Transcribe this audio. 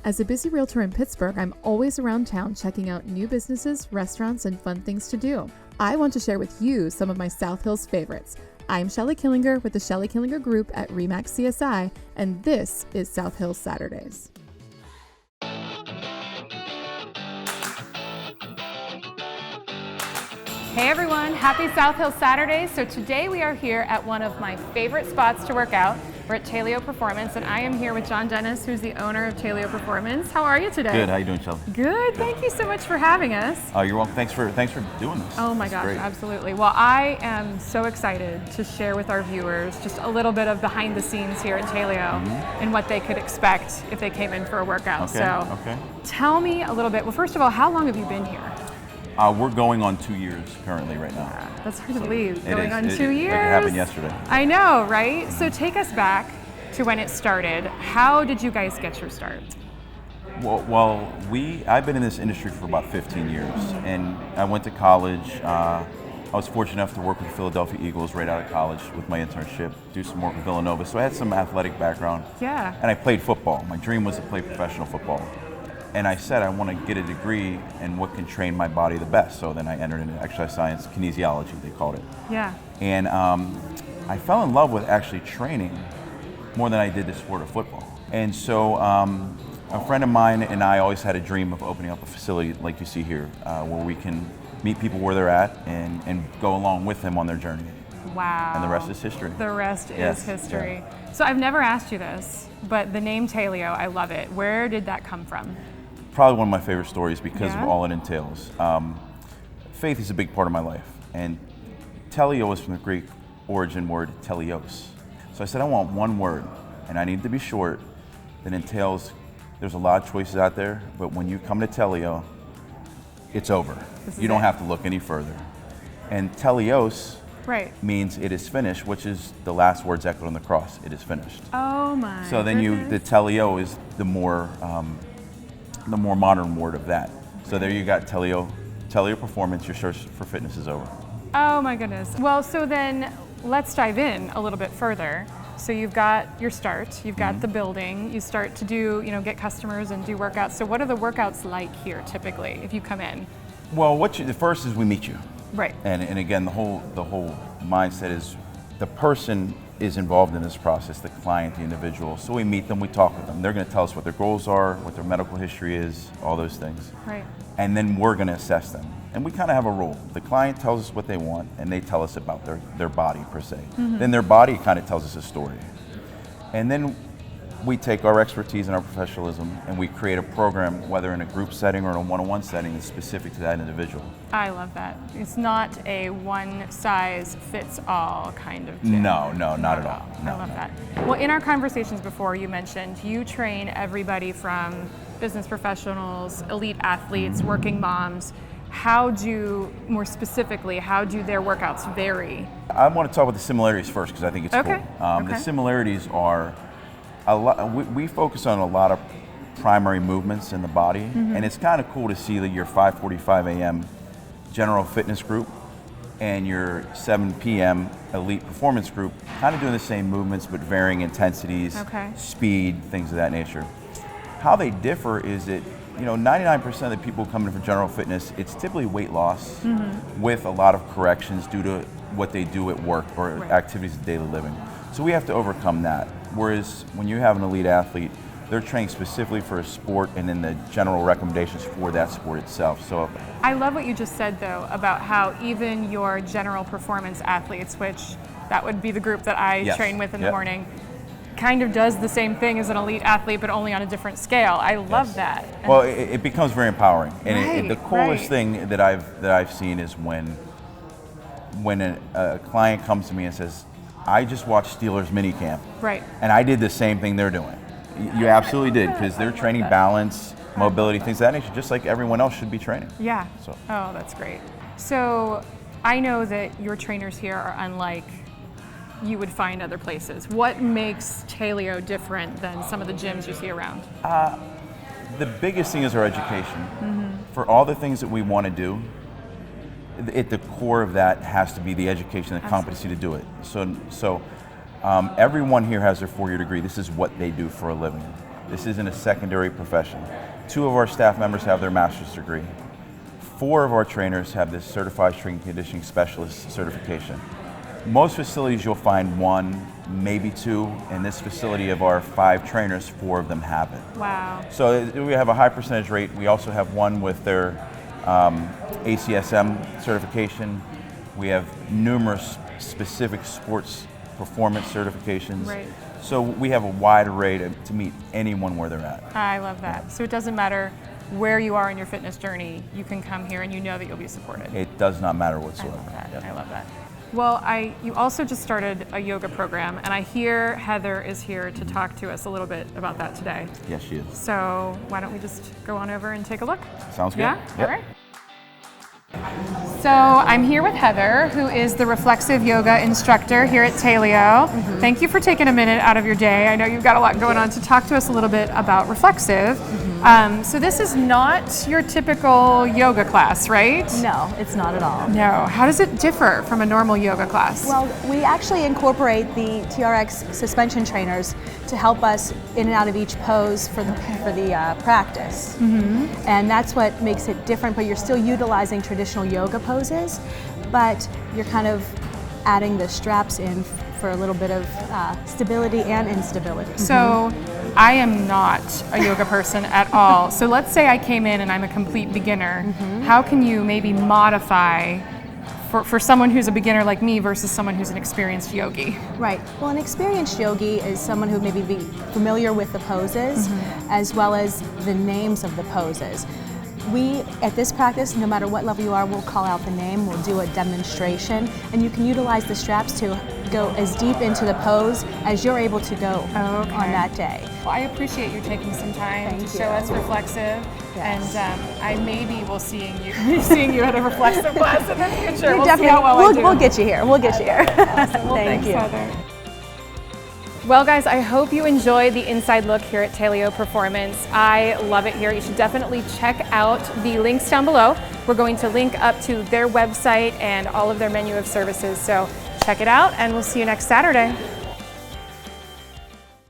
As a busy realtor in Pittsburgh, I'm always around town checking out new businesses, restaurants, and fun things to do. I want to share with you some of my South Hills favorites. I'm Shelly Killinger with the Shelly Killinger Group at RE/MAX CSI, and this is South Hills Saturdays. Hey everyone, happy South Hills Saturdays. So today we are here at one of my favorite spots to work out. We're at Teleo Performance, and I am here with John Dennis, who's the owner of Teleo Performance. How are you today? Good. How you doing, Shelly? Good. Thank you so much for having us. Oh, you're welcome. Thanks for doing this. Oh my gosh, absolutely. Well, I am so excited to share with our viewers just a little bit of behind the scenes here at Teleo and what they could expect if they came in for a workout. Okay. Tell me a little bit. Well, first of all, how long have you been here? We're going on 2 years currently right now. That's hard to believe. Going on 2 years. It happened yesterday. I know, right? So take us back to when it started. How did you guys get your start? Well, I've been in this industry for about 15 years, and I went to college. I was fortunate enough to work with the Philadelphia Eagles right out of college with my internship, do some work with Villanova. So I had some athletic background. Yeah. And I played football. My dream was to play professional football. And I said I want to get a degree in what can train my body the best. So then I entered into exercise science, kinesiology, they called it. Yeah. And I fell in love with actually training more than I did the sport of football. And so a friend of mine and I always had a dream of opening up a facility like you see here, where we can meet people where they're at and go along with them on their journey. Wow. And the rest is history. The rest is history. Yeah. So I've never asked you this, but the name Teleo, I love it. Where did that come from? Probably one of my favorite stories because of all it entails. Faith is a big part of my life, and Teleo is from the Greek origin word teleos. So I said I want one word, and I need to be short, that entails there's a lot of choices out there, but when you come to Teleo, it's over. You don't have to look any further. And teleos means it is finished, which is the last words echoed on the cross. It is finished. Oh my So then the teleo is the more modern word of that. So there you got Teleo Performance, your search for fitness is over. Oh my goodness. Well, so then let's dive in a little bit further. So you've got your start, you've got the building, you start to do, get customers and do workouts. So what are the workouts like here typically if you come in? Well, the first is we meet you. Right. And again, the whole mindset is the person is involved in this process, the client, the individual. So we meet them, we talk with them. They're going to tell us what their goals are, what their medical history is, all those things. Right. And then we're going to assess them. And we kind of have a role. The client tells us what they want, and they tell us about their body per se. Then their body kind of tells us a story. And then we take our expertise and our professionalism and we create a program, whether in a group setting or in a one-on-one setting, that's specific to that individual. I love that. It's not a one-size-fits-all kind of gym. No, not at all. No, I love that. Well, in our conversations before, you mentioned you train everybody from business professionals, elite athletes, working moms. More specifically, how do their workouts vary? I want to talk about the similarities first because I think it's cool. The similarities are we focus on a lot of primary movements in the body, and it's kind of cool to see that your 5:45 a.m. general fitness group and your 7 p.m. elite performance group kind of doing the same movements but varying intensities, speed, things of that nature. How they differ is that 99% of the people who come in for general fitness, it's typically weight loss with a lot of corrections due to what they do at work or activities of daily living. So we have to overcome that. Whereas when you have an elite athlete, they're training specifically for a sport and then the general recommendations for that sport itself. So I love what you just said though about how even your general performance athletes, which that would be the group that I train with in the morning, kind of does the same thing as an elite athlete but only on a different scale. I love that. Well, it becomes very empowering. And the coolest thing that I've seen is when a client comes to me and says, I just watched Steelers minicamp, and I did the same thing they're doing. You absolutely did, because they're training balance, mobility, things of that nature, just like everyone else should be training. Yeah. So. Oh, that's great. So I know that your trainers here are unlike you would find other places. What makes Teleo different than some of the gyms you see around? The biggest thing is our education. For all the things that we want to do, at the core of that has to be the education and the competency to do it. So everyone here has their 4-year degree. This is what they do for a living. This isn't a secondary profession. 2 of our staff members have their master's degree. 4 of our trainers have this Certified Strength and Conditioning Specialist certification. Most facilities you'll find 1, maybe 2. In this facility of our 5 trainers, 4 of them have it. Wow. So we have a high percentage rate. We also have 1 with their ACSM certification. We have numerous specific sports performance certifications. Right. So we have a wide array to meet anyone where they're at. I love that. So it doesn't matter where you are in your fitness journey, you can come here and you know that you'll be supported. It does not matter whatsoever. I love that. Yeah. I love that. Well, you also just started a yoga program, and I hear Heather is here to talk to us a little bit about that today. Yes, she is. So why don't we just go on over and take a look? Sounds good. Yeah? Yep. All right. So I'm here with Heather, who is the reflexive yoga instructor here at Teleo. Mm-hmm. Thank you for taking a minute out of your day. I know you've got a lot going on to talk to us a little bit about reflexive. Mm-hmm. So this is not your typical yoga class, right? No, it's not at all. No. How does it differ from a normal yoga class? Well, we actually incorporate the TRX suspension trainers to help us in and out of each pose for the practice. Mm-hmm. And that's what makes it different, but you're still utilizing traditional yoga poses, but you're kind of adding the straps in for a little bit of stability and instability. So I am not a yoga person at all. So let's say I came in and I'm a complete beginner. Mm-hmm. How can you maybe modify for someone who's a beginner like me versus someone who's an experienced yogi? Right. Well, an experienced yogi is someone who maybe be familiar with the poses, mm-hmm. as well as the names of the poses. We, at this practice, no matter what level you are, we'll call out the name, we'll do a demonstration, and you can utilize the straps to go as deep into the pose as you're able to go on that day. Well, I appreciate you taking some time to show us reflexive, yes. And I maybe will seeing you at a reflexive class in the future. We'll see how well I do. We'll get you here. We'll get you here. Awesome. Well, Thank you. Heather. Well, guys, I hope you enjoyed the inside look here at Teleo Performance. I love it here. You should definitely check out the links down below. We're going to link up to their website and all of their menu of services. So check it out, and we'll see you next Saturday.